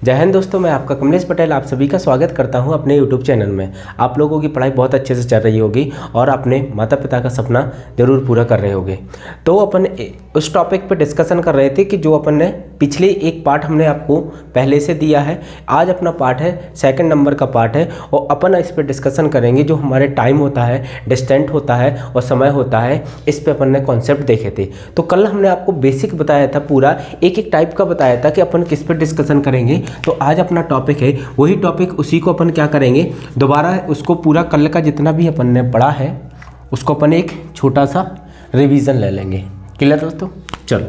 जय हिंद दोस्तों, मैं आपका कमलेश पटेल आप सभी का स्वागत करता हूं अपने YouTube चैनल में। आप लोगों की पढ़ाई बहुत अच्छे से चल रही होगी और अपने माता पिता का सपना ज़रूर पूरा कर रहे होंगे। तो अपन उस टॉपिक पे डिस्कशन कर रहे थे कि जो अपन ने पिछले एक पार्ट हमने आपको पहले से दिया है। आज अपना पार्ट है, सेकंड नंबर का पार्ट है और अपन इस पर डिस्कशन करेंगे। जो हमारे टाइम होता है, डिस्टेंट होता है और समय होता है, इस पर अपन ने कॉन्सेप्ट देखे थे। तो कल हमने आपको बेसिक बताया था, पूरा एक एक टाइप का बताया था कि अपन किस पर डिस्कशन करेंगे। तो आज अपना टॉपिक है वही टॉपिक, उसी को अपन क्या करेंगे दोबारा, उसको पूरा कल का जितना भी अपन ने पढ़ा है उसको अपन एक छोटा सा रिवीजन ले लेंगे। क्लियर दोस्तों? चलो,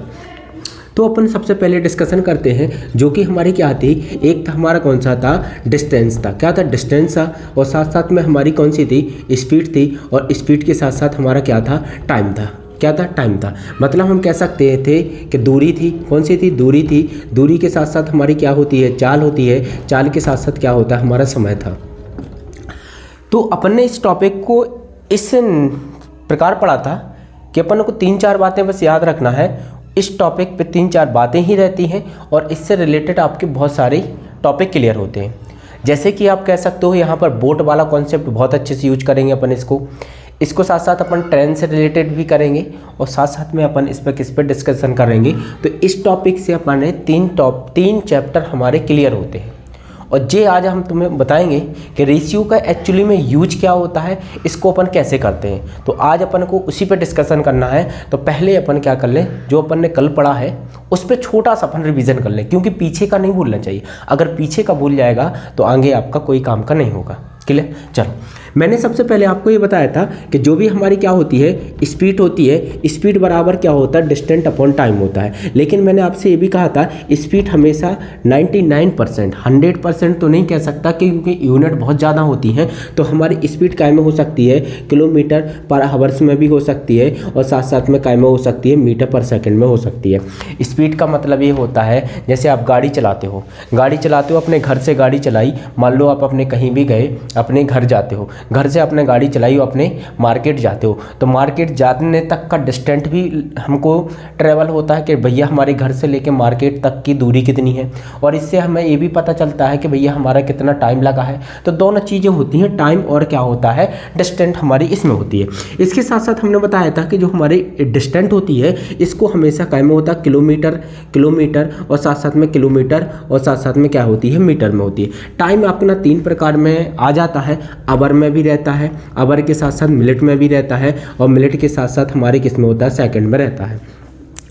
तो अपन सबसे पहले डिस्कशन करते हैं जो कि हमारी क्या थी। एक था हमारा कौन सा था, डिस्टेंस था। क्या था? डिस्टेंस था। और साथ साथ में हमारी कौन सी थी, स्पीड थी। और स्पीड के साथ साथ हमारा क्या था, टाइम था। क्या था? टाइम था। मतलब हम कह सकते थे कि दूरी थी। कौन सी थी? दूरी थी। दूरी के साथ साथ हमारी क्या होती है, चाल होती है। चाल के साथ साथ क्या होता है, हमारा समय था। तो अपन ने इस टॉपिक को इस प्रकार पढ़ा था कि अपन को 3-4 बातें बस याद रखना है। इस टॉपिक पे 3-4 बातें ही रहती हैं और इससे रिलेटेड आपके बहुत सारे टॉपिक क्लियर होते हैं। जैसे कि आप कह सकते हो यहाँ पर बोट वाला कॉन्सेप्ट बहुत अच्छे से यूज करेंगे अपन इसको साथ साथ अपन ट्रेन से रिलेटेड भी करेंगे और साथ साथ में अपन इस पर किस पर डिस्कशन करेंगे। तो इस टॉपिक से अपन ने 3 चैप्टर हमारे क्लियर होते हैं। और जे आज हम तुम्हें बताएंगे कि रेशियो का एक्चुअली में यूज क्या होता है, इसको अपन कैसे करते हैं। तो आज अपन को उसी पे डिस्कशन करना है। तो पहले अपन क्या कर लें, जो अपन ने कल पढ़ा है उस पर छोटा सा अपन रिवीजन कर लें, क्योंकि पीछे का नहीं भूलना चाहिए। अगर पीछे का भूल जाएगा तो आगे आपका कोई काम का नहीं होगा। क्लियर? चलो, मैंने सबसे पहले आपको ये बताया था कि जो भी हमारी क्या होती है, स्पीड होती है। स्पीड बराबर क्या होता है, डिस्टेंट अपॉन टाइम होता है। लेकिन मैंने आपसे ये भी कहा था स्पीड हमेशा 99%, 100% तो नहीं कह सकता, क्योंकि यूनिट बहुत ज़्यादा होती हैं। तो हमारी स्पीड काय में हो सकती है, किलोमीटर पर आवर्स में भी हो सकती है और साथ साथ में काय में हो सकती है, मीटर पर सेकेंड में हो सकती है। स्पीड का मतलब ये होता है, जैसे आप गाड़ी चलाते हो, अपने घर से गाड़ी चलाई, मान लो आप अपने कहीं भी गए, अपने घर जाते हो, घर से अपने गाड़ी चलाई हो, अपने मार्केट जाते हो। तो मार्केट जाने तक का डिस्टेंट भी हमको ट्रेवल होता है कि भैया हमारे घर से लेके मार्केट तक की दूरी कितनी है। और इससे हमें ये भी पता चलता है कि भैया हमारा कितना टाइम लगा है। तो दोनों चीज़ें होती हैं, टाइम और क्या होता है, डिस्टेंट हमारी इसमें होती है। इसके साथ साथ हमने बताया था कि जो हमारी डिस्टेंट होती है इसको हमेशा काय में होता है, किलोमीटर और साथ साथ में किलोमीटर और साथ साथ में क्या होती है, मीटर में होती है। टाइम अपना 3 प्रकार में आ जाता है। आवर में भी रहता है, आवर के साथ साथ मिनट में भी रहता है और मिनट के साथ साथ हमारे किस में होता है, सेकंड में रहता है।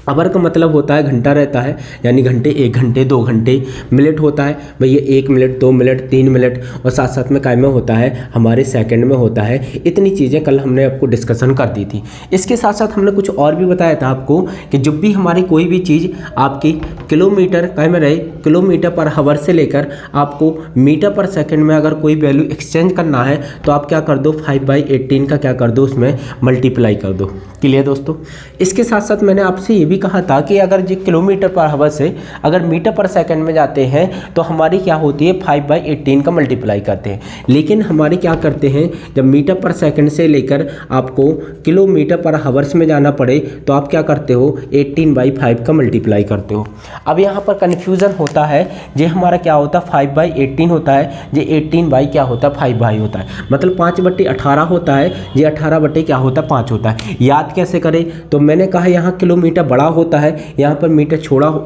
आवर का मतलब होता है घंटा रहता है, यानी घंटे, 1 घंटे 2 घंटे। मिनट होता है भैया 1 मिनट 2 मिनट 3 मिनट और साथ साथ में काय में होता है, हमारे सेकंड में होता है। इतनी चीज़ें कल हमने आपको डिस्कशन कर दी थी। इसके साथ साथ हमने कुछ और भी बताया था आपको कि जब भी हमारी कोई भी चीज़ आपकी किलोमीटर काय में रहे, किलोमीटर पर आवर से लेकर आपको मीटर पर सेकेंड में अगर कोई वैल्यू एक्सचेंज करना है तो आप क्या कर दो, 5/18 का क्या कर दो, उसमें मल्टीप्लाई कर दो। क्लियर दोस्तों? इसके साथ साथ मैंने आपसे ये भी कहा था कि अगर जो किलोमीटर पर आवर से अगर मीटर पर सेकंड में जाते हैं तो हमारी क्या होती है, 5/18 का मल्टीप्लाई करते हैं। लेकिन हमारे क्या करते हैं, जब मीटर पर सेकंड से लेकर आपको किलोमीटर पर आवर्स में जाना पड़े तो आप क्या करते हो, 18/5 का मल्टीप्लाई करते हो। अब यहाँ पर कन्फ्यूज़न होता है, ये हमारा क्या होता है, 5/18 होता है, ये 18 क्या होता है, 5 होता है। मतलब 5/18 होता है, ये 18 क्या होता है, 5 होता है। याद कैसे करें? तो मैंने कहा यहाँ किलोमीटर बड़ा होता है, यहाँ पर मीटर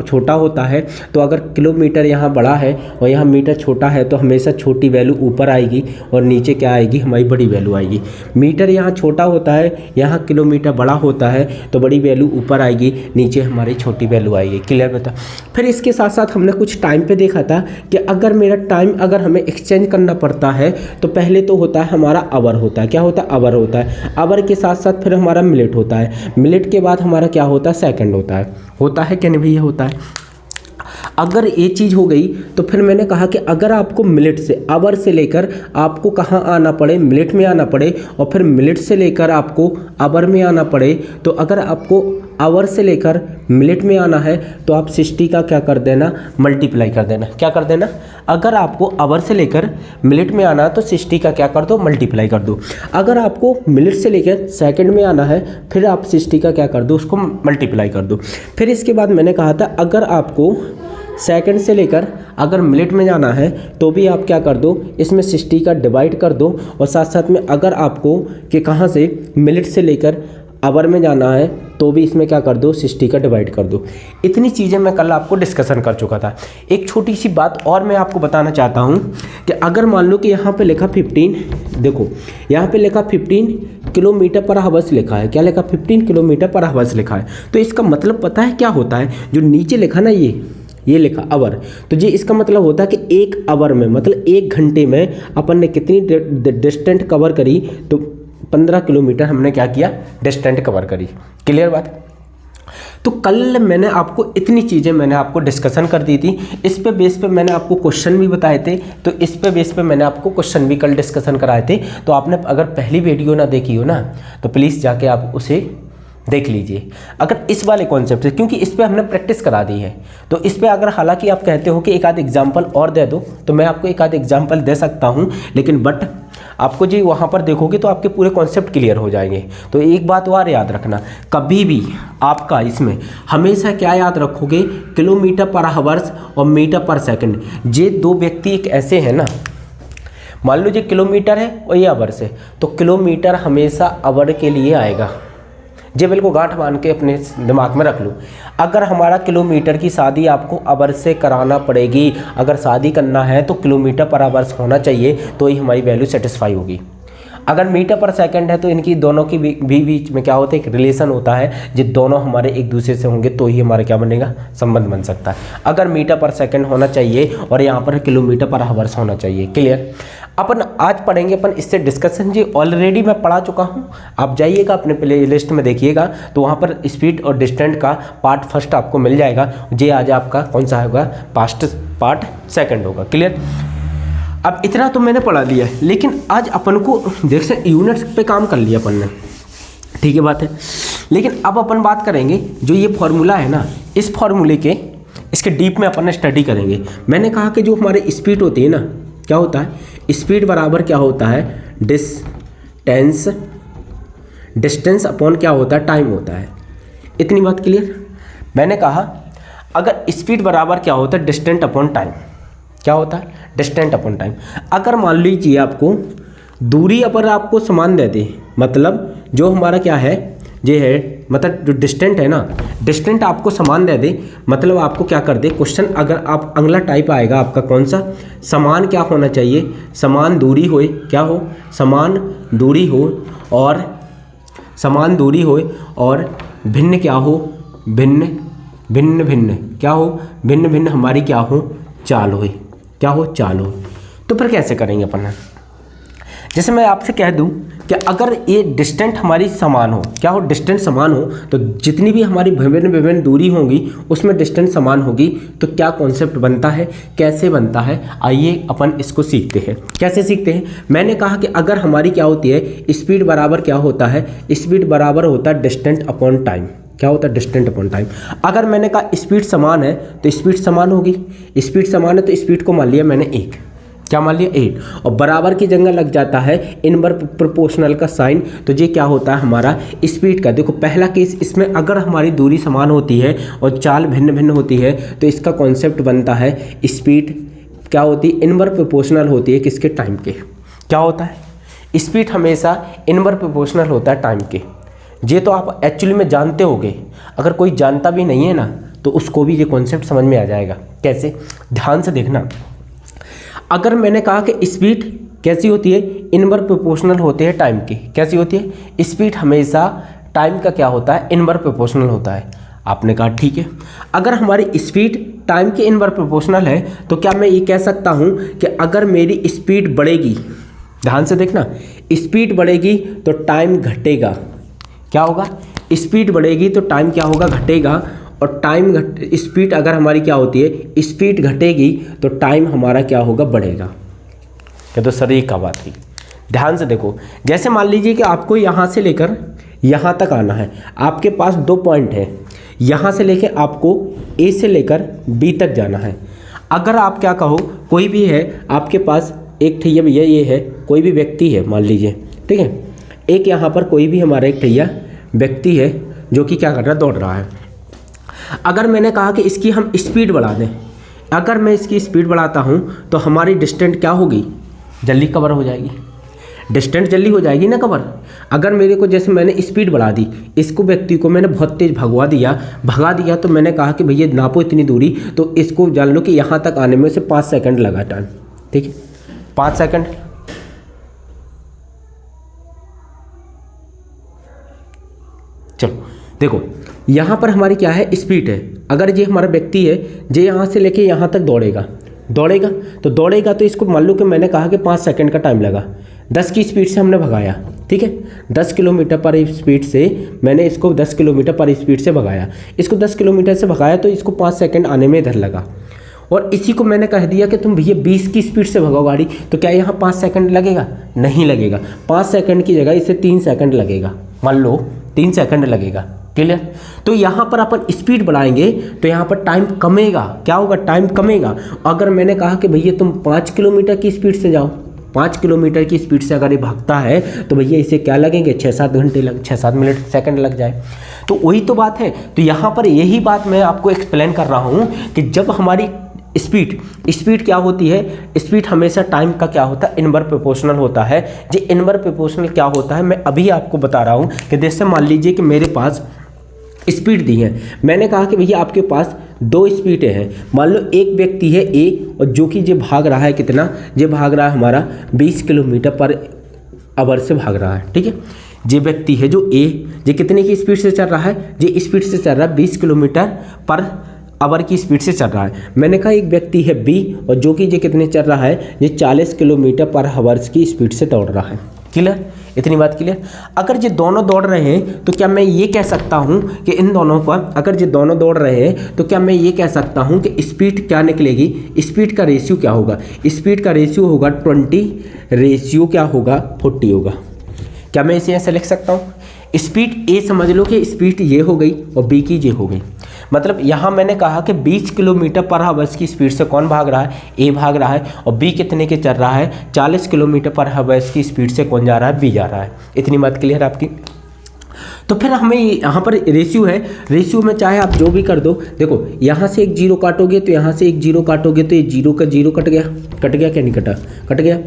छोटा होता है। तो अगर किलोमीटर यहाँ बड़ा है और यहाँ मीटर छोटा है तो हमेशा छोटी वैल्यू ऊपर आएगी और नीचे क्या आएगी, हमारी बड़ी वैल्यू आएगी। मीटर यहाँ छोटा होता है, यहाँ किलोमीटर बड़ा होता है, तो बड़ी वैल्यू ऊपर आएगी, नीचे हमारी छोटी वैल्यू आएगी। क्लियर बता? फिर इसके साथ साथ हमने कुछ टाइम पे देखा था कि अगर मेरा टाइम अगर हमें एक्सचेंज करना पड़ता है तो पहले तो होता है हमारा आवर होता है। क्या होता है? आवर होता है। आवर के साथ साथ फिर हमारा मिनट होता है। मिनट के बाद हमारा क्या होता है, सेकंड होता है क्या नहीं भैया, होता है। अगर ये चीज़ हो गई तो फिर मैंने कहा कि अगर आपको मिनट से, आवर से लेकर आपको कहाँ आना पड़े, मिनट में आना पड़े और फिर मिनट से लेकर आपको आवर में आना पड़े, तो अगर आपको आवर से लेकर मिनट में आना है तो आप 60 का क्या कर देना, मल्टीप्लाई कर देना। क्या कर देना? अगर आपको आवर से लेकर मिनट में आना है तो 60 का क्या कर दो, मल्टीप्लाई कर दो। अगर आपको मिनट से लेकर सेकंड में आना है फिर आप 60 का क्या कर दो, उसको मल्टीप्लाई कर दो। फिर इसके बाद मैंने कहा था अगर आपको सेकंड से लेकर अगर मिनट में जाना है तो भी आप क्या कर दो, इसमें 60 का डिवाइड कर दो, और साथ साथ में अगर आपको कि कहाँ से मिनट से लेकर आवर में जाना है तो भी इसमें क्या कर दो, 60 का डिवाइड कर दो। इतनी चीज़ें मैं कल आपको डिस्कशन कर चुका था। एक छोटी सी बात और मैं आपको बताना चाहता हूँ कि अगर मान लो कि यहाँ पे लिखा 15, देखो यहाँ पे लिखा 15 किलोमीटर पर आवर्स लिखा है, क्या लिखा, 15 किलोमीटर पर आवर्स लिखा है, तो इसका मतलब पता है क्या होता है, जो नीचे लिखा ना ये लिखा आवर, तो ये इसका मतलब होता है कि एक आवर में मतलब 1 घंटे में अपन ने कितनी डिस्टेंस कवर करी, तो 15 किलोमीटर हमने क्या किया, डिस्टेंस कवर करी। क्लियर बात। तो कल मैंने आपको इतनी चीज़ें मैंने आपको डिस्कशन कर दी थी, इस पे बेस पे मैंने आपको क्वेश्चन भी बताए थे, तो इस पे बेस पे मैंने आपको क्वेश्चन भी कल डिस्कशन कराए थे। तो आपने अगर पहली वीडियो ना देखी हो ना तो प्लीज़ जाके आप उसे देख लीजिए। अगर इस वाले कॉन्सेप्ट से, क्योंकि इस पे हमने प्रैक्टिस करा दी है, तो इस पे अगर हालांकि आप कहते हो कि एक आध एग्जाम्पल और दे दो तो मैं आपको एक आध एग्जाम्पल दे सकता हूँ, लेकिन बट आपको जी वहाँ पर देखोगे तो आपके पूरे कॉन्सेप्ट क्लियर हो जाएंगे। तो एक बात और याद रखना, कभी भी आपका इसमें हमेशा क्या याद रखोगे, किलोमीटर पर आवर्स और मीटर पर सेकंड, ये दो व्यक्ति एक ऐसे हैं ना, मान लो ये किलोमीटर है और ये आवर्स है, तो किलोमीटर हमेशा आवर के लिए आएगा। जे बिल्कुल गांठ बांध के अपने दिमाग में रख लो। अगर हमारा किलोमीटर की शादी आपको आवर से कराना पड़ेगी, अगर शादी करना है तो किलोमीटर पर आवर्स होना चाहिए, तो ही हमारी वैल्यू सेटिस्फाई होगी। अगर मीटर पर सेकंड है तो इनकी दोनों की भी बीच में क्या होता है, एक रिलेशन होता है, जो दोनों हमारे एक दूसरे से होंगे तो ही हमारा क्या बनेगा, संबंध बन सकता है। अगर मीटर पर सेकंड होना चाहिए और यहाँ पर किलोमीटर पर आवर्स होना चाहिए। क्लियर। अपन आज पढ़ेंगे अपन इससे डिस्कशन, जी ऑलरेडी मैं पढ़ा चुका हूँ, आप जाइएगा अपने प्ले लिस्ट में देखिएगा तो वहाँ पर स्पीड और डिस्टेंस का पार्ट फर्स्ट आपको मिल जाएगा। जे आज आपका कौन सा होगा, पास्ट पार्ट सेकंड होगा। क्लियर। अब इतना तो मैंने पढ़ा लिया है, लेकिन आज अपन को देख सकते यूनिट्स पे काम कर लिया अपन ने, ठीक है बात है। लेकिन अब अपन बात करेंगे जो ये फॉर्मूला है ना, इस फॉर्मूले के इसके डीप में अपन स्टडी करेंगे। मैंने कहा कि जो हमारे स्पीड होती है ना, क्या होता है, स्पीड बराबर क्या होता है, डिस्टेंस अपॉन क्या होता है, टाइम होता है। इतनी बात क्लियर। मैंने कहा अगर स्पीड बराबर क्या होता है, डिस्टेंस अपॉन टाइम, क्या होता है, डिस्टेंस अपॉन टाइम। अगर मान लीजिए आपको दूरी अगर आपको समान दे दे, मतलब जो हमारा क्या है, ये है मतलब जो डिस्टेंस है ना, डिस्टेंस आपको समान दे दे, मतलब आपको क्या कर दे क्वेश्चन, अगर आप अगला टाइप आएगा आपका कौन सा, समान क्या होना चाहिए, समान दूरी हो, क्या हो, समान दूरी हो, और समान दूरी हो और भिन्न क्या हो, भिन्न भिन्न भिन्न क्या हो, भिन्न भिन्न हमारी क्या हो, चाल हो, क्या हो, चाल हो। तो फिर कैसे करेंगे अपन, जैसे मैं आपसे कह दूं कि अगर ये डिस्टेंस हमारी समान हो, क्या हो, डिस्टेंस समान हो, तो जितनी भी हमारी विभिन्न विभिन्न दूरी होंगी उसमें डिस्टेंस समान होगी, तो क्या कॉन्सेप्ट बनता है, कैसे बनता है, आइए अपन इसको सीखते हैं। कैसे सीखते हैं, मैंने कहा कि अगर हमारी क्या होती है, स्पीड बराबर क्या होता है, स्पीड बराबर होता है डिस्टेंस अपॉन टाइम, क्या होता है, डिस्टेंस अपॉन टाइम। अगर मैंने कहा स्पीड समान है तो स्पीड समान होगी, स्पीड समान है तो स्पीड को मान लिया मैंने 1, क्या मान लिया 8, और बराबर की जगह लग जाता है इनवर्स प्रोपोर्शनल का साइन, तो ये क्या होता है हमारा स्पीड का। देखो पहला केस, इसमें अगर हमारी दूरी समान होती है और चाल भिन्न भिन्न होती है तो इसका कॉन्सेप्ट बनता है स्पीड क्या होती है, इनवर्स प्रोपोर्शनल होती है किसके, टाइम के। क्या होता है, स्पीड हमेशा इनवर्स प्रोपोर्शनल होता है टाइम के। ये तो आप एक्चुअली में जानते होगे, अगर कोई जानता भी नहीं है ना तो उसको भी ये कॉन्सेप्ट समझ में आ जाएगा। कैसे, ध्यान से देखना। अगर मैंने कहा कि स्पीड कैसी होती है, इनवर्स प्रोपोर्शनल होती है टाइम की, कैसी होती है, स्पीड हमेशा टाइम का क्या होता है, इनवर्स प्रोपोर्शनल होता है। आपने कहा ठीक है, अगर हमारी स्पीड टाइम के इनवर्स प्रोपोर्शनल है तो क्या मैं ये कह सकता हूँ कि अगर मेरी स्पीड बढ़ेगी, ध्यान से देखना, स्पीड बढ़ेगी तो टाइम घटेगा, क्या होगा, स्पीड बढ़ेगी तो टाइम क्या होगा, घटेगा, और टाइम स्पीड अगर हमारी क्या होती है, स्पीड घटेगी तो टाइम हमारा क्या होगा, बढ़ेगा। ये तो सर एक का बात थी, ध्यान से देखो। जैसे मान लीजिए कि आपको यहाँ से लेकर यहाँ तक आना है, आपके पास 2 पॉइंट है, यहाँ से लेकर आपको ए से लेकर बी तक जाना है। अगर आप क्या कहो, कोई भी है आपके पास एक ठैया, भैया ये है कोई भी व्यक्ति है मान लीजिए, ठीक है, एक यहाँ पर कोई भी हमारा एक ठैया व्यक्ति है जो कि क्या कर रहा है, दौड़ रहा है। अगर मैंने कहा कि इसकी हम स्पीड बढ़ा दें, अगर मैं इसकी स्पीड बढ़ाता हूँ तो हमारी डिस्टेंस क्या होगी, जल्दी कवर हो जाएगी, डिस्टेंस जल्दी हो जाएगी ना कवर। अगर मेरे को जैसे मैंने स्पीड बढ़ा दी, इसको व्यक्ति को मैंने बहुत तेज़ भगा दिया तो मैंने कहा कि भैया नापो इतनी दूरी, तो इसको जान लो कि यहाँ तक आने में से 5 सेकंड लगा टाइम, ठीक है 5 सेकंड। चलो देखो यहाँ पर हमारी क्या है, स्पीड है। अगर ये हमारा व्यक्ति है, ये यहाँ से लेके यहाँ तक दौड़ेगा तो इसको मान लो कि मैंने कहा कि 5 सेकंड का टाइम लगा, 10 की स्पीड से हमने भगाया, ठीक है 10 किलोमीटर पर स्पीड से मैंने इसको 10 किलोमीटर पर स्पीड से भगाया, इसको 10 किलोमीटर से भगाया तो इसको 5 सेकंड आने में इधर लगा। और इसी को मैंने कह दिया कि तुम भैया 20 की स्पीड से भगाओ गाड़ी, तो क्या यहाँ 5 सेकंड लगेगा, नहीं लगेगा। 5 सेकंड की जगह इसे 3 सेकंड लगेगा, मान लो 3 सेकंड लगेगा, क्लियर। तो यहाँ पर अपन स्पीड बढ़ाएंगे तो यहाँ पर टाइम कमेगा, क्या होगा, टाइम कमेगा। अगर मैंने कहा कि भैया तुम 5 किलोमीटर की स्पीड से जाओ, 5 किलोमीटर की स्पीड से अगर ये भागता है तो भैया इसे क्या लगेंगे, 6-7 घंटे 6-7 मिनट सेकंड लग जाए। तो वही तो बात है। तो यहाँ पर यही बात मैं आपको एक्सप्लेन कर रहा हूँ कि जब हमारी स्पीड क्या होती है, स्पीड हमेशा टाइम का क्या होता है, इनवर्स प्रोपोर्शनल होता है। ये इनवर्स प्रोपोर्शनल क्या होता है मैं अभी आपको बता रहा हूँ कि जैसे मान लीजिए कि मेरे पास स्पीड दी है, मैंने कहा कि भैया आपके पास 2 स्पीडें हैं। मान लो एक व्यक्ति है ए और जो कि ये भाग रहा है कितना, ये भाग रहा है हमारा 20 किलोमीटर पर आवर से भाग रहा है, ठीक है। ये व्यक्ति है जो ए, ये कितने की स्पीड से चल रहा है, ये स्पीड से चल रहा है 20 किलोमीटर पर आवर की स्पीड से चल रहा है। मैंने कहा एक व्यक्ति है बी और जो कि ये कितने चल रहा है, ये 40 किलोमीटर पर आवर की स्पीड से दौड़ रहा है, क्लियर, इतनी बात क्लियर। अगर ये दोनों दौड़ रहे हैं तो क्या मैं ये कह सकता हूँ कि इन दोनों का, अगर ये दोनों दौड़ रहे हैं तो क्या मैं ये कह सकता हूँ कि स्पीड क्या निकलेगी, स्पीड का रेशियो क्या होगा, स्पीड का रेशियो होगा 20, रेशियो क्या होगा 40 होगा। क्या मैं इसे ऐसे लिख सकता हूँ, स्पीड ए समझ लो कि स्पीड ये हो गई और बी की ये हो गई। मतलब यहाँ मैंने कहा कि 20 किलोमीटर पर आवर की स्पीड से कौन भाग रहा है, ए भाग रहा है, और बी कितने के चल रहा है, 40 किलोमीटर पर आवर की स्पीड से कौन जा रहा है, बी जा रहा है। इतनी बात क्लियर आपकी। तो फिर हमें यहाँ पर रेशियो है, रेशियो में चाहे आप जो भी कर दो, देखो यहाँ से एक जीरो काटोगे तो यहाँ से एक जीरो काटोगे तो ये जीरो का जीरो कट गया क्या नहीं कटा, कट गया।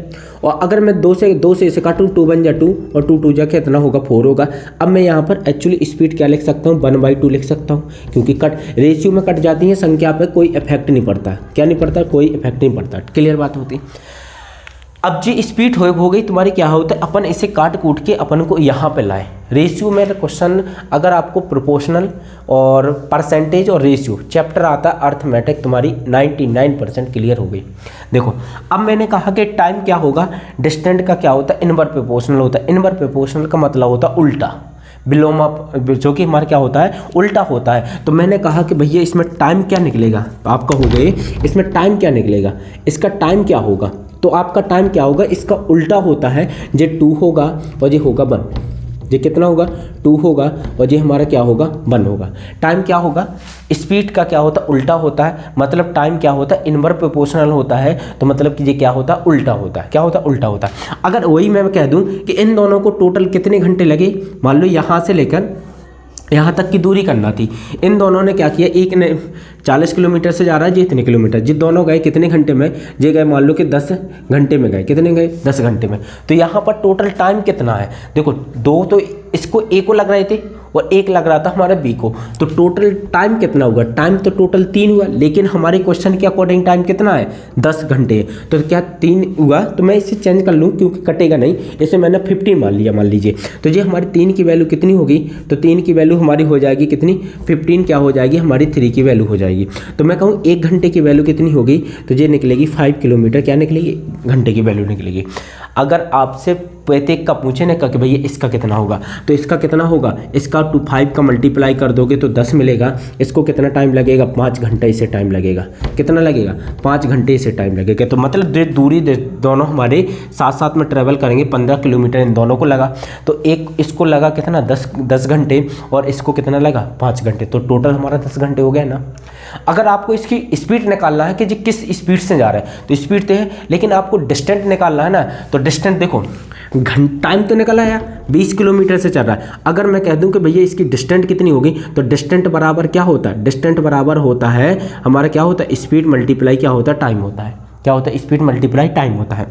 और अगर मैं 2 से इसे काटूँ, 2 बन जा 2 और 2 2 जा कितना होगा 4 होगा। अब मैं यहाँ पर एक्चुअली स्पीड क्या लिख सकता हूँ, 1/2 लिख सकता हूँ, क्योंकि कट रेशियो में कट जाती है संख्या पे कोई इफेक्ट नहीं पड़ता, क्या नहीं पड़ता, कोई इफेक्ट नहीं पड़ता, क्लियर बात होती। अब जी स्पीड हो गई तुम्हारी, क्या होता है अपन इसे काट कूट के अपन को यहाँ पे लाए। रेशियो में क्वेश्चन अगर आपको प्रोपोर्शनल और परसेंटेज और रेशियो चैप्टर आता है अर्थमेटिक, तुम्हारी 99% क्लियर हो गई। देखो अब मैंने कहा कि टाइम क्या होगा, डिस्टेंस का क्या होता है, इनवर्स प्रोपोर्शनल होता है। इनवर्स प्रोपोर्शनल का मतलब होता है उल्टा, विलोम, जो कि हमारा क्या होता है, उल्टा होता है। तो मैंने कहा कि भैया इसमें टाइम क्या निकलेगा, तो आप कहोगे इसमें टाइम क्या निकलेगा, इसका टाइम क्या होगा, तो आपका टाइम क्या होगा, इसका उल्टा होता है, ये 2 होगा और ये होगा 1, ये कितना होगा 2 होगा और ये हमारा क्या होगा 1 होगा। टाइम क्या होगा, स्पीड का क्या होता है, उल्टा होता है, मतलब टाइम क्या होता है, इनवर्स प्रोपोर्शनल होता है, तो मतलब कि ये क्या होता है, उल्टा होता है। क्या होता है, उल्टा होता है। अगर वही मैं कह दूं कि इन दोनों को टोटल कितने घंटे लगे, मान लो यहाँ से लेकर यहाँ तक की दूरी करना थी, इन दोनों ने क्या किया, एक ने 40 किलोमीटर से जा रहा है, जी इतने किलोमीटर, जी दोनों गए कितने घंटे में, ये गए मान लो कि 10 घंटे में गए, कितने गए 10 घंटे में। तो यहाँ पर टोटल टाइम कितना है, देखो 2 तो इसको ए को लग रहे थे और 1 लग रहा था हमारे बी को, तो टोटल टाइम कितना हुआ, टाइम तो टोटल 3 हुआ, लेकिन हमारे क्वेश्चन के अकॉर्डिंग टाइम कितना है 10 घंटे। तो क्या 3 हुआ, तो मैं इसे चेंज कर लूँ क्योंकि कटेगा नहीं, इसे मैंने 15 मान लिया, मान लीजिए। तो ये हमारी 3 की वैल्यू कितनी होगी, तो 3 की वैल्यू हमारी हो जाएगी कितनी, 15 क्या हो जाएगी, हमारी 3 की वैल्यू हो जाएगी। तो मैं कहूँ 1 घंटे की वैल्यू कितनी होगी, तो ये निकलेगी 5 किलोमीटर, क्या निकलेगी, घंटे की वैल्यू निकलेगी। अगर आपसे प्रत्येक का पूछे ना कि भैया इसका कितना होगा, तो इसका कितना होगा, इसका 5 का मल्टीप्लाई कर दोगे तो 10 मिलेगा। इसको कितना टाइम लगेगा, 5 घंटे इसे टाइम लगेगा, कितना लगेगा 5 घंटे इसे टाइम लगेगा। तो मतलब दूरी दोनों हमारे साथ साथ में ट्रेवल करेंगे, 15 किलोमीटर इन दोनों को लगा, तो एक इसको लगा कितना 10 घंटे और इसको कितना लगा 5 घंटे, तो टोटल हमारा 10 घंटे हो गया ना। अगर आपको इसकी स्पीड निकालना है कि जी किस स्पीड से जा रहा है तो स्पीड तो है, लेकिन आपको डिस्टेंस निकालना है ना, तो डिस्टेंस देखो टाइम तो निकला यार 20 किलोमीटर से चल रहा है। अगर मैं कह दूं कि भैया इसकी डिस्टेंस कितनी होगी, तो डिस्टेंस बराबर क्या होता है, डिस्टेंस बराबर होता है हमारा क्या होता है, स्पीड मल्टीप्लाई क्या होता है, टाइम होता है। क्या होता है, स्पीड मल्टीप्लाई टाइम होता है।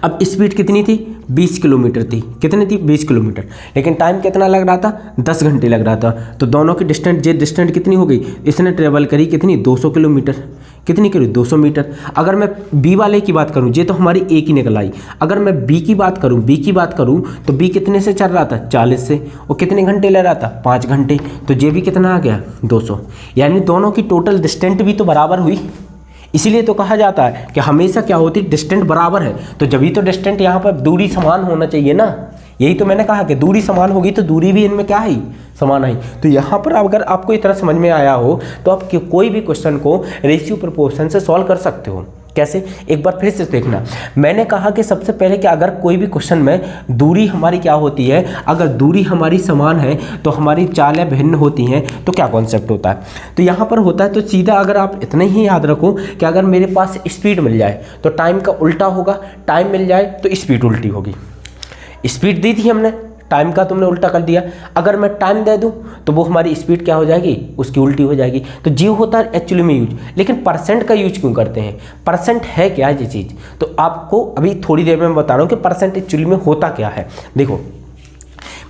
अब स्पीड कितनी थी, 20 किलोमीटर थी, कितनी थी 20 किलोमीटर, लेकिन टाइम कितना लग रहा था, 10 घंटे लग रहा था। तो दोनों की डिस्टेंस कितनी हो गई, इसने ट्रेवल करी कितनी, 200 किलोमीटर, कितनी करी 200 मीटर। अगर मैं बी वाले की बात करूं, ये तो हमारी ए की निकल आई, अगर मैं बी की बात करूं तो बी कितने से चल रहा था, 40 से, और कितने घंटे ले रहा था, 5 घंटे, तो ये भी कितना आ गया 200। यानी दोनों की टोटल डिस्टेंस भी तो बराबर हुई। इसीलिए तो कहा जाता है कि हमेशा क्या होती है, डिस्टेंस बराबर है, तो जब भी तो डिस्टेंस यहाँ पर दूरी समान होना चाहिए ना। यही तो मैंने कहा कि दूरी समान होगी तो दूरी भी इनमें क्या है, समान है। तो यहाँ पर अगर आपको इतना समझ में आया हो तो आप कोई भी क्वेश्चन को रेशियो प्रोपोर्शन से सॉल्व कर सकते हो। कैसे, एक बार फिर से देखना। मैंने कहा कि सबसे पहले कि अगर कोई भी क्वेश्चन में दूरी हमारी क्या होती है, अगर दूरी हमारी समान है तो हमारी चालें भिन्न होती हैं, तो क्या कॉन्सेप्ट होता है, तो यहाँ पर होता है तो सीधा अगर आप इतना ही याद रखो कि अगर मेरे पास स्पीड मिल जाए तो टाइम का उल्टा होगा, टाइम मिल जाए तो स्पीड उल्टी होगी। स्पीड दी थी हमने, टाइम का तुमने उल्टा कर दिया। अगर मैं टाइम दे दूं तो वो हमारी स्पीड क्या हो जाएगी, उसकी उल्टी हो जाएगी। तो जी होता है एक्चुअली में यूज, लेकिन परसेंट का यूज क्यों करते हैं, परसेंट है क्या ये चीज़, तो आपको अभी थोड़ी देर में बता रहा हूँ कि परसेंट एक्चुअली में होता क्या है। देखो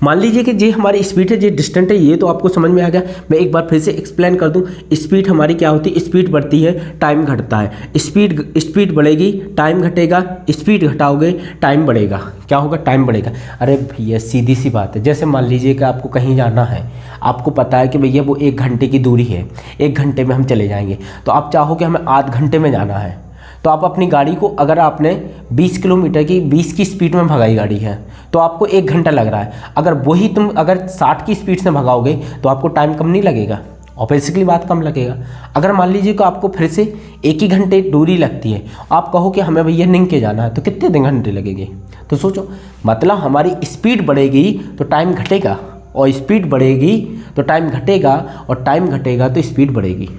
मान लीजिए कि ये हमारी स्पीड है, ये डिस्टेंस है, ये तो आपको समझ में आ गया। मैं एक बार फिर से एक्सप्लेन कर दूं, स्पीड हमारी क्या होती है, स्पीड बढ़ती है टाइम घटता है, स्पीड बढ़ेगी टाइम घटेगा, स्पीड घटाओगे टाइम बढ़ेगा, क्या होगा, टाइम बढ़ेगा। अरे भैया सीधी सी बात है, जैसे मान लीजिए कि आपको कहीं जाना है, आपको पता है कि भैया वो 1 घंटे की दूरी है, 1 घंटे में हम चले जाएंगे, तो आप चाहो कि हमें आध घंटे में जाना है, तो आप अपनी गाड़ी को अगर आपने 20 किलोमीटर की 20 की स्पीड में भगाई गाड़ी है तो आपको 1 घंटा लग रहा है। अगर वही तुम अगर 60 की स्पीड से भगाओगे तो आपको टाइम कम नहीं लगेगा, और बेसिकली बात कम लगेगा। अगर मान लीजिए कि आपको फिर से 1 ही घंटे दूरी लगती है, आप कहो कि हमें भैया निंग के जाना है, तो कितने घंटे लगेंगे। तो सोचो, मतलब हमारी स्पीड बढ़ेगी तो टाइम घटेगा, और स्पीड बढ़ेगी तो टाइम घटेगा, और टाइम घटेगा तो स्पीड बढ़ेगी,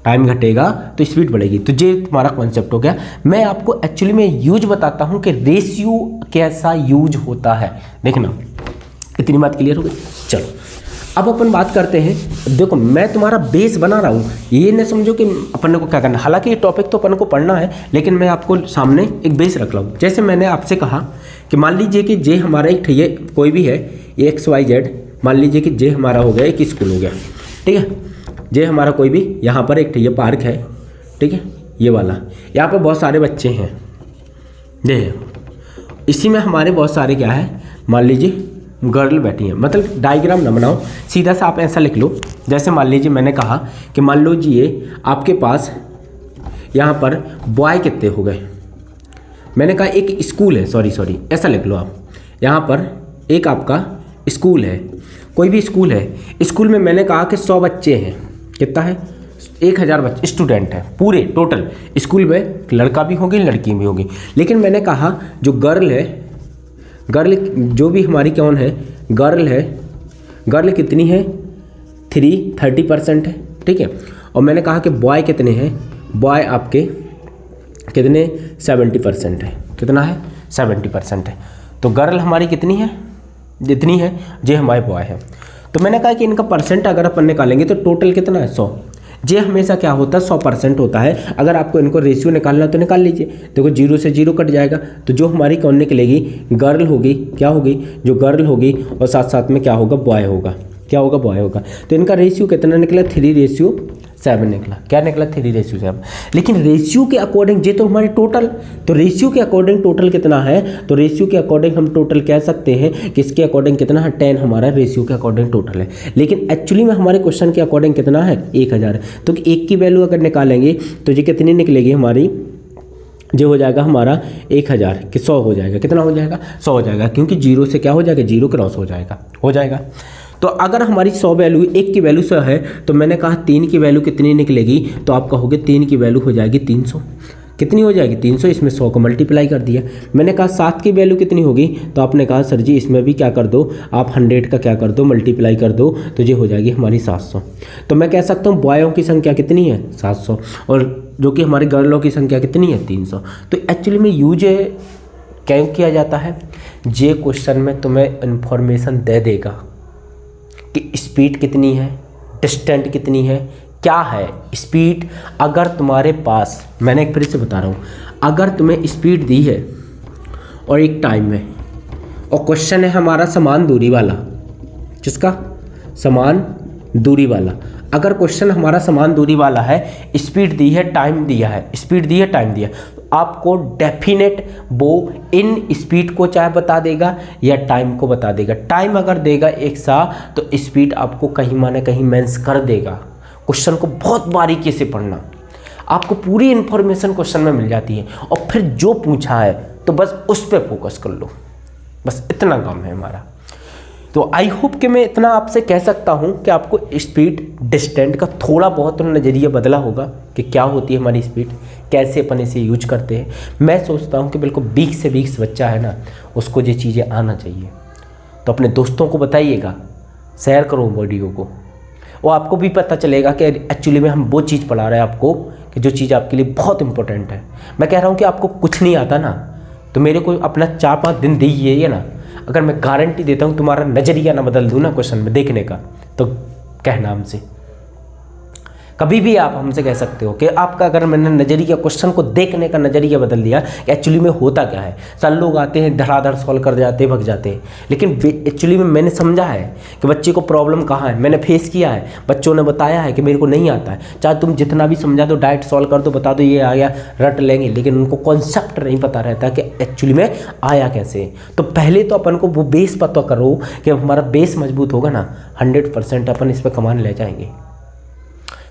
टाइम घटेगा तो स्पीड बढ़ेगी। तो ये तुम्हारा कॉन्सेप्ट हो गया। मैं आपको एक्चुअली में यूज बताता हूँ कि रेशियो कैसा यूज होता है। देखना, इतनी बात क्लियर हो गई। चलो अब अपन बात करते हैं। देखो मैं तुम्हारा बेस बना रहा हूँ, ये न समझो कि अपन को क्या करना, हालांकि ये टॉपिक तो अपन को पढ़ना है, लेकिन मैं आपको सामने एक बेस रख रहा हूँ। जैसे मैंने आपसे कहा कि मान लीजिए कि जे हमारा एक ये कोई भी है XYZ, मान लीजिए कि जे हमारा हो गया एक स्कूल हो गया, ठीक है। ये हमारा कोई भी यहाँ पर एक ये पार्क है, ठीक है, ये वाला, यहाँ पर बहुत सारे बच्चे हैं, देखिए इसी में हमारे बहुत सारे क्या है, मान लीजिए गर्ल बैठी हैं। मतलब डायग्राम ना बनाओ, सीधा सा आप ऐसा लिख लो। जैसे मान लीजिए मैंने कहा कि मान लो जी ये आपके पास यहाँ पर बॉय कितने हो गए, मैंने कहा एक स्कूल है, सॉरी ऐसा लिख लो आप, यहाँ पर एक आपका स्कूल है, कोई भी स्कूल है, स्कूल में मैंने कहा कि 100 बच्चे हैं, कितना है 1000 बच्चे स्टूडेंट हैं पूरे टोटल स्कूल में, लड़का भी होगी लड़की भी होगी। लेकिन मैंने कहा जो गर्ल है, गर्ल जो भी हमारी कौन है, गर्ल है, गर्ल कितनी है 30% है, ठीक है। और मैंने कहा कि बॉय कितने हैं, बॉय आपके कितने 70% है, कितना है 70% है। तो गर्ल हमारी कितनी है, जितनी है, ये हमारे बॉय है। तो मैंने कहा कि इनका परसेंट अगर अपन निकालेंगे तो टोटल कितना है 100। ये हमेशा क्या होता है 100% होता है। अगर आपको इनको रेशियो निकालना तो निकाल लीजिए। देखो 0 से 0 कट जाएगा, तो जो हमारी कौन निकलेगी, गर्ल होगी, क्या होगी, जो गर्ल होगी, और साथ साथ में क्या होगा, बॉय होगा, क्या होगा, बॉय होगा। तो इनका रेशियो कितना निकला, 3:7 निकला। क्या निकला, 3:7। लेकिन रेशियो के अकॉर्डिंग ये तो हमारे टोटल, तो रेशियो के अकॉर्डिंग टोटल कितना है, तो रेशियो के अकॉर्डिंग हम टोटल कह सकते हैं कि इसके अकॉर्डिंग कितना है 10 हमारा रेशियो के अकॉर्डिंग टोटल है। लेकिन एक्चुअली में हमारे क्वेश्चन के अकॉर्डिंग कितना है 1000। तो 1 की वैल्यू अगर निकालेंगे तो ये कितनी निकलेगी हमारी, जो हो जाएगा हमारा 1000 कि 100 हो जाएगा, कितना हो जाएगा 100 हो जाएगा, क्योंकि 0 से क्या हो जाएगा, 0 क्रॉस हो जाएगा। तो अगर हमारी 100 वैल्यू, 1 की वैल्यू 100 है, तो मैंने कहा 3 की वैल्यू कितनी निकलेगी, तो आप कहोगे 3 की वैल्यू हो जाएगी 300। कितनी हो जाएगी 300, इसमें 100 को मल्टीप्लाई कर दिया। मैंने कहा 7 की वैल्यू कितनी होगी, तो आपने कहा सर जी इसमें भी क्या कर दो आप 100 का क्या कर दो मल्टीप्लाई कर दो, तो ये हो जाएगी हमारी 700। तो मैं कह सकता हूँ बॉयों की संख्या कितनी है 700, और जो कि हमारे गर्लों की संख्या कितनी है 300। तो एक्चुअली में यूज क्यों किया जाता है, ये क्वेश्चन में तुम्हें इन्फॉर्मेशन दे देगा कि स्पीड कितनी है, डिस्टेंस कितनी है, क्या है स्पीड। अगर तुम्हारे पास, मैंने एक फिर से बता रहा हूँ, अगर तुम्हें स्पीड दी है और एक टाइम है और क्वेश्चन है हमारा समान दूरी वाला, जिसका समान दूरी वाला, अगर क्वेश्चन हमारा समान दूरी वाला है, स्पीड दी है, टाइम दिया है, स्पीड दी है, टाइम दिया, तो आपको डेफिनेट वो इन स्पीड को चाहे बता देगा या टाइम को बता देगा। टाइम अगर देगा 100 तो स्पीड आपको कहीं माने कहीं मेंस कर देगा। क्वेश्चन को बहुत बारीकी से पढ़ना, आपको पूरी इन्फॉर्मेशन क्वेश्चन में मिल जाती है, और फिर जो पूछा है तो बस उस पर फोकस कर लो, बस इतना काम है हमारा। तो आई होप कि मैं इतना आपसे कह सकता हूँ कि आपको स्पीड डिस्टेंस का थोड़ा बहुत नज़रिया बदला होगा कि क्या होती है हमारी स्पीड, कैसे अपन इसे यूज करते हैं। मैं सोचता हूँ कि बिल्कुल 20 से 20 बच्चा है ना, उसको ये चीज़ें आना चाहिए। तो अपने दोस्तों को बताइएगा, शेयर करो वीडियो को, और आपको भी पता चलेगा कि एक्चुअली में हम वो चीज़ पढ़ा रहे हैं आपको कि जो चीज़ आपके लिए बहुत इंपॉर्टेंट है। मैं कह रहा हूँ कि आपको कुछ नहीं आता ना, तो मेरे को अपना 4-5 दिन दीजिए ना, अगर मैं गारंटी देता हूँ तुम्हारा नज़रिया ना बदल दूँ ना क्वेश्चन में देखने का, तो कहना हमसे कभी भी आप हमसे कह सकते हो कि आपका अगर मैंने नज़रिया क्वेश्चन को देखने का नज़रिया बदल दिया कि एक्चुअली में होता क्या है। सारे लोग आते हैं धड़ाधड़ सॉल्व कर जाते हैं, भग जाते हैं, लेकिन एक्चुअली में मैंने समझा है कि बच्चे को प्रॉब्लम कहाँ है, मैंने फेस किया है, बच्चों ने बताया है कि मेरे को नहीं आता है। चाहे तुम जितना भी समझा दो, डायरेक्ट सॉल्व कर दो, बता दो ये आ गया, रट लेंगे, लेकिन उनको कॉन्सेप्ट नहीं पता रहता कि एक्चुअली में आया कैसे। तो पहले तो अपन को वो बेस पता करो कि हमारा बेस मजबूत होगा ना, 100% अपन इस पर कमान ले जाएंगे।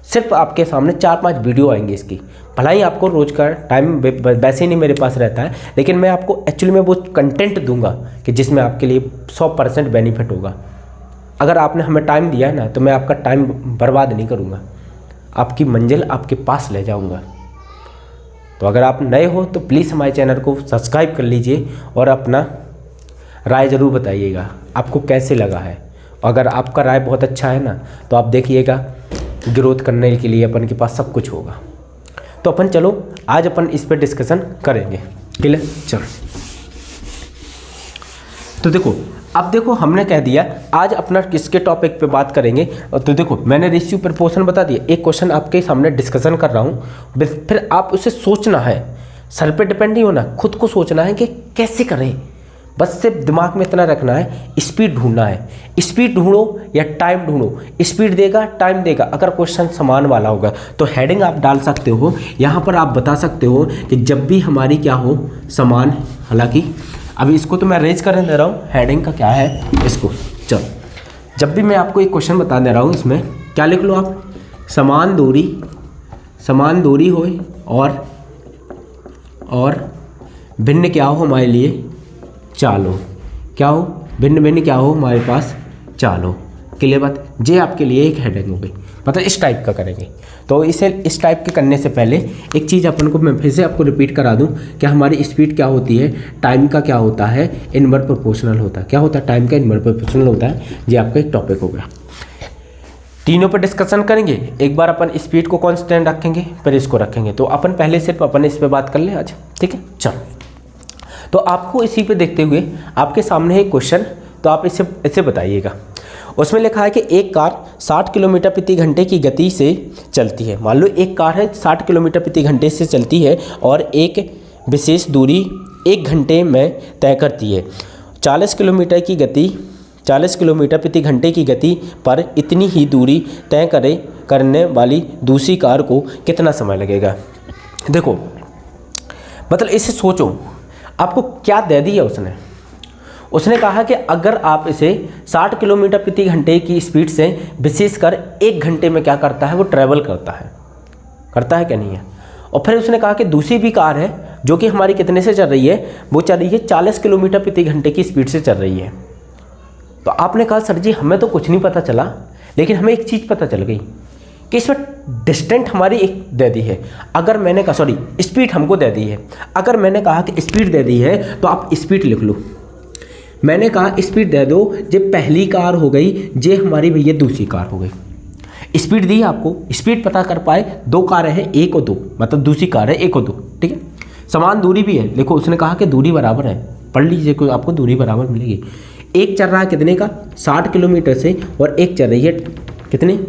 सिर्फ आपके सामने 4-5 वीडियो आएंगे इसकी, भला ही आपको रोज का टाइम वैसे ही नहीं मेरे पास रहता है, लेकिन मैं आपको एक्चुअली में वो कंटेंट दूंगा कि जिसमें आपके लिए 100% बेनिफिट होगा। अगर आपने हमें टाइम दिया है ना, तो मैं आपका टाइम बर्बाद नहीं करूँगा, आपकी मंजिल आपके पास ले जाऊँगा। तो अगर आप नए हो तो प्लीज़ हमारे चैनल को सब्सक्राइब कर लीजिए और अपना राय ज़रूर बताइएगा आपको कैसे लगा है। अगर आपका राय बहुत अच्छा है ना, तो आप देखिएगा ग्रोथ करने के लिए अपन के पास सब कुछ होगा। तो अपन चलो आज अपन इस पर डिस्कशन करेंगे, क्लियर। चलो तो देखो, अब देखो हमने कह दिया आज अपना किसके टॉपिक पे बात करेंगे। तो देखो मैंने रेशियो प्रपोर्शन बता दिया, एक क्वेश्चन आपके सामने डिस्कशन कर रहा हूँ, फिर आप उसे सोचना है, सर पे डिपेंड नहीं होना, खुद को सोचना है कि कैसे करें। बस सिर्फ दिमाग में इतना रखना है, स्पीड ढूंढना है, स्पीड ढूंढो या टाइम ढूंढो, स्पीड देगा टाइम देगा। अगर क्वेश्चन समान वाला होगा तो हेडिंग आप डाल सकते हो, यहाँ पर आप बता सकते हो कि जब भी हमारी क्या हो समान, हालांकि अभी इसको तो मैं अरेंज करने दे रहा हूँ, हेडिंग का क्या है इसको। चलो जब भी मैं आपको एक क्वेश्चन बता दे रहा हूँ, इसमें क्या लिख लो आप, समान दूरी हो और भिन्न क्या हो हमारे लिए चालो, क्या हो भिन्न भिन्न क्या हो हमारे पास चालो। क्लियर बात, ये आपके लिए एक हेडिंग हो गई, मतलब इस टाइप का करेंगे। तो इसे इस टाइप के करने से पहले एक चीज़ अपन को मैं फिर से आपको रिपीट करा दूं कि हमारी स्पीड क्या होती है, टाइम का क्या होता है, इनवर्स प्रोपोर्शनल होता है। क्या होता है, टाइम का इनवर्स प्रोपोर्शनल होता है। ये आपका एक टॉपिक हो गया, तीनों पर डिस्कशन करेंगे। एक बार अपन स्पीड को कांस्टेंट रखेंगे, फिर इसको रखेंगे। तो अपन पहले सिर्फ अपन इस पर बात कर ले आज, ठीक है। चलो तो आपको इसी पे देखते हुए आपके सामने है क्वेश्चन, तो आप इसे बताइएगा। उसमें लिखा है कि एक कार 60 किलोमीटर प्रति घंटे की गति से चलती है। मान लो एक कार है 60 किलोमीटर प्रति घंटे से चलती है और एक विशेष दूरी 1 घंटे में तय करती है। 40 किलोमीटर प्रति घंटे की गति पर इतनी ही दूरी तय करने वाली दूसरी कार को कितना समय लगेगा। देखो मतलब इसे सोचो, आपको क्या दे दिया उसने कहा कि अगर आप इसे 60 किलोमीटर प्रति घंटे की स्पीड से विशेषकर 1 घंटे में क्या करता है, वो ट्रैवल करता है क्या नहीं है। और फिर उसने कहा कि दूसरी भी कार है जो कि हमारी कितने से चल रही है, वो चल रही है 40 किलोमीटर प्रति घंटे की स्पीड से चल रही है। तो आपने कहा सर जी हमें तो कुछ नहीं पता चला, लेकिन हमें एक चीज़ पता चल गई कि इसमें डिस्टेंट हमारी एक दे दी है, अगर मैंने कहा सॉरी स्पीड हमको दे दी है, अगर मैंने कहा कि स्पीड दे दी है तो आप स्पीड लिख लो। मैंने कहा स्पीड दे दो, ये पहली कार हो गई, ये हमारी भैया दूसरी कार हो गई। स्पीड दी आपको, स्पीड पता कर पाए, 2 कारें हैं 1 और 2, मतलब दूसरी कार है 1 और 2, ठीक है। समान दूरी भी है, देखो उसने कहा कि दूरी बराबर है, पढ़ लीजिए कोई आपको दूरी बराबर मिलेगी। एक चल रहा है कितने का 60 किलोमीटर से और एक चल रही है कितनी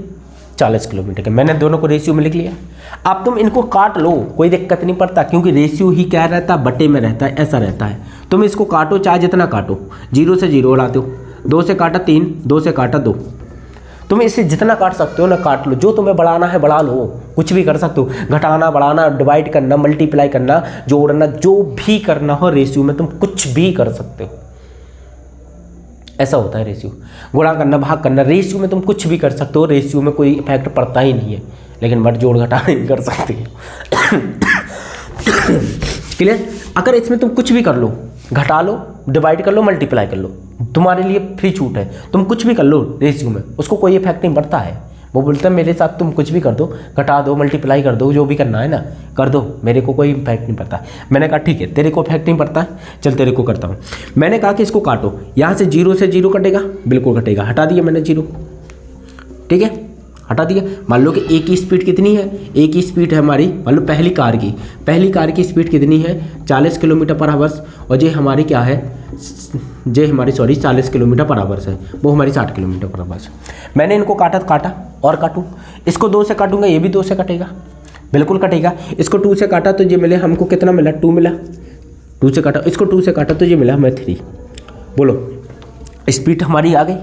40 किलोमीटर के। मैंने दोनों को रेशियो में लिख लिया। अब तुम इनको काट लो, कोई दिक्कत नहीं पड़ता, क्योंकि रेशियो ही क्या रहता है बटे में रहता है, ऐसा रहता है। तुम इसको काटो चाहे जितना काटो, 0 से 0 उड़ाते हो, 2 से काटा 3, 2 से काटा 2, तुम इससे जितना काट सकते हो ना काट लो, जो तुम्हें बढ़ाना है बढ़ा लो, कुछ भी कर सकते हो, घटाना बढ़ाना डिवाइड करना मल्टीप्लाई करना जोड़ना जो भी करना हो रेशियो में तुम कुछ भी कर सकते हो। ऐसा होता है रेशियो, गुणा करना भाग करना, रेशियो में तुम कुछ भी कर सकते हो, रेशियो में कोई इफेक्ट पड़ता ही नहीं है, लेकिन बट जोड़ घटा नहीं कर सकते। क्लियर। अगर इसमें तुम कुछ भी कर लो, घटा लो डिवाइड कर लो मल्टीप्लाई कर लो, तुम्हारे लिए फ्री छूट है, तुम कुछ भी कर लो रेशियो में, उसको कोई इफेक्ट नहीं पड़ता है। वो बोलता है मेरे साथ तुम कुछ भी कर दो, घटा दो मल्टीप्लाई कर दो, जो भी करना है ना कर दो, मेरे को कोई इफेक्ट नहीं पड़ता। मैंने कहा ठीक है तेरे को इफेक्ट नहीं पड़ता है, चल तेरे को करता हूँ। मैंने कहा कि इसको काटो, यहाँ से 0 से 0 कटेगा, बिल्कुल कटेगा, हटा दिया मैंने 0, ठीक है हटा दिया। मान लो कि एक की स्पीड कितनी है, एक की स्पीड है हमारी, मान लो पहली कार की स्पीड कितनी है 40 किलोमीटर पर आवर्स, और ये हमारी क्या है, ये हमारी 40 किलोमीटर पर आवर्स है, वो हमारी 60 किलोमीटर पर आवर्स। मैंने इनको काटा और काटूँ, इसको 2 से काटूंगा, ये भी 2 से कटेगा, बिल्कुल कटेगा। इसको 2 से काटा तो ये मिले हमको कितना मिला 2 मिला, 2 से काटा, इसको 2 से काटा तो ये मिला हमें 3। बोलो स्पीड हमारी आ गई।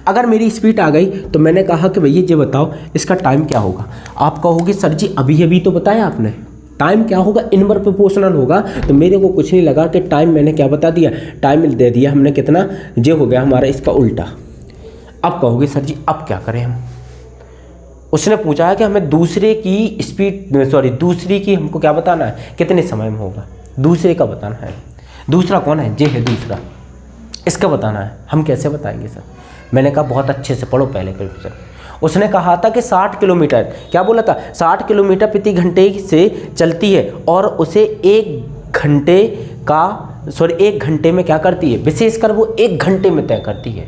अगर मेरी स्पीड आ गई तो मैंने कहा कि भैया ये बताओ इसका टाइम क्या होगा। आप कहोगे सर जी अभी तो बताया आपने, टाइम क्या होगा इनवर्स प्रोपोर्शनल होगा, तो मेरे को कुछ नहीं लगा कि टाइम मैंने क्या बता दिया, टाइम दे दिया हमने कितना, ये हो गया हमारा इसका उल्टा। अब कहोगे सर जी अब क्या करें हम, उसने पूछा है कि हमें दूसरे की हमको क्या बताना है, कितने समय में होगा, दूसरे का बताना है। दूसरा कौन है, ये है दूसरा, इसका बताना है। हम कैसे बताएंगे सर। मैंने कहा बहुत अच्छे से पढ़ो पहले क्वेश्चन। उसने कहा था कि 60 किलोमीटर, क्या बोला था 60 किलोमीटर प्रति घंटे से चलती है और उसे 1 घंटे में क्या करती है, विशेषकर वो 1 घंटे में तय करती है।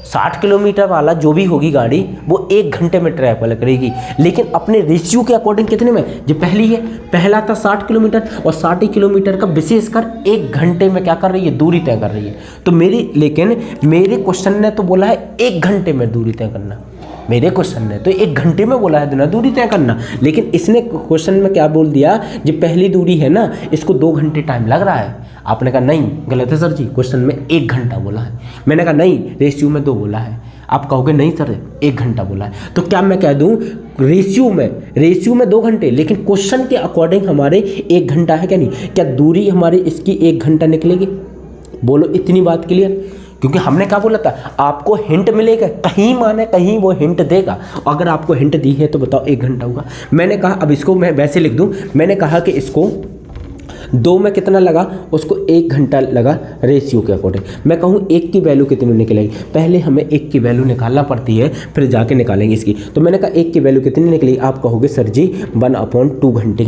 60 किलोमीटर वाला जो भी होगी गाड़ी वो 1 घंटे में ट्रैवल करेगी, लेकिन अपने रेशियो के अकॉर्डिंग कितने में, जो पहली है, पहला था 60 किलोमीटर और 60 किलोमीटर का विशेषकर 1 घंटे में क्या कर रही है, दूरी तय कर रही है। तो मेरे क्वेश्चन ने तो बोला है 1 घंटे में दूरी तय करना, मेरे क्वेश्चन ने तो 1 घंटे में बोला है ना दूरी तय करना, लेकिन इसने क्वेश्चन में क्या बोल दिया, जो पहली दूरी है ना इसको 2 घंटे टाइम लग रहा है। आपने कहा नहीं गलत है सर जी, क्वेश्चन में 1 घंटा बोला है। मैंने कहा नहीं रेशियो में 2 बोला है। आप कहोगे नहीं सर 1 घंटा बोला है, तो क्या मैं कह दूं रेशियो में 2 घंटे, लेकिन क्वेश्चन के अकॉर्डिंग हमारे 1 घंटा है क्या नहीं, क्या दूरी हमारी इसकी 1 घंटा निकलेगी। बोलो इतनी बात क्लियर, क्योंकि हमने क्या बोला था आपको हिंट मिलेगा, कहीं माने कहीं वो हिंट देगा, अगर आपको हिंट दी है तो बताओ 1 घंटा होगा। मैंने कहा अब इसको मैं वैसे लिख दूं, मैंने कहा कि इसको 2 में कितना लगा, उसको 1 घंटा लगा रेशियो के अकॉर्डिंग। मैं कहूँ 1 की वैल्यू कितनी निकलेगी, पहले हमें 1 की वैल्यू निकालना पड़ती है फिर जाके निकालेंगे इसकी। तो मैंने कहा 1 की वैल्यू कितनी निकलेगी, आप कहोगे सर जी 1/2 घंटे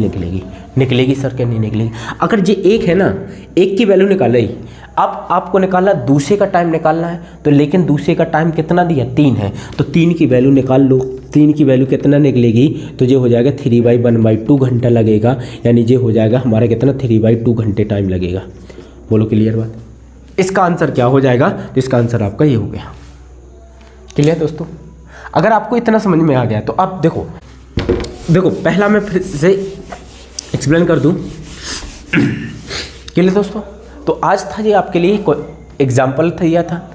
निकलेगी सर क्या नहीं निकलेगी। अगर ये 1 है ना, 1 की वैल्यू निकाल रही, अब आपको निकालना दूसरे का टाइम निकालना है, तो लेकिन दूसरे का टाइम कितना दिया 3 है, तो 3 की वैल्यू निकाल लो। 3 की वैल्यू कितना निकलेगी, तो ये हो जाएगा 3/1/2 घंटा लगेगा, यानी ये हो जाएगा हमारा कितना 3/2 घंटे टाइम लगेगा। बोलो क्लियर बात। इसका आंसर क्या हो जाएगा, तो इसका आंसर आपका ये हो गया। क्लियर दोस्तों, अगर आपको इतना समझ में आ गया तो अब देखो पहला मैं फिर से एक्सप्लेन कर दूं। क्लियर दोस्तों, तो आज था ये आपके लिए एग्जाम्पल दिया था।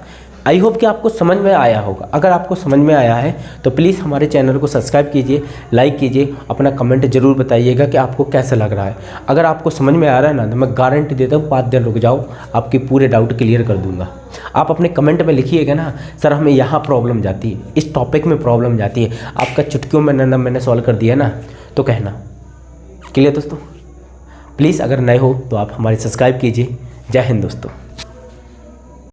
आई होप कि आपको समझ में आया होगा। अगर आपको समझ में आया है तो प्लीज़ हमारे चैनल को सब्सक्राइब कीजिए, लाइक कीजिए, अपना कमेंट जरूर बताइएगा कि आपको कैसा लग रहा है। अगर आपको समझ में आ रहा है ना तो मैं गारंटी देता हूँ 5 दिन रुक जाओ, आपके पूरे डाउट क्लियर कर दूंगा। आप अपने कमेंट में लिखिएगा ना सर हमें यहाँ प्रॉब्लम जाती है, इस टॉपिक में प्रॉब्लम जाती है, आपका चुटकियों में ना मैंने सॉल्व कर दिया ना तो कहना। क्लियर दोस्तों, प्लीज़ अगर नए हो तो आप हमारे सब्सक्राइब कीजिए। जय हिंद दोस्तों।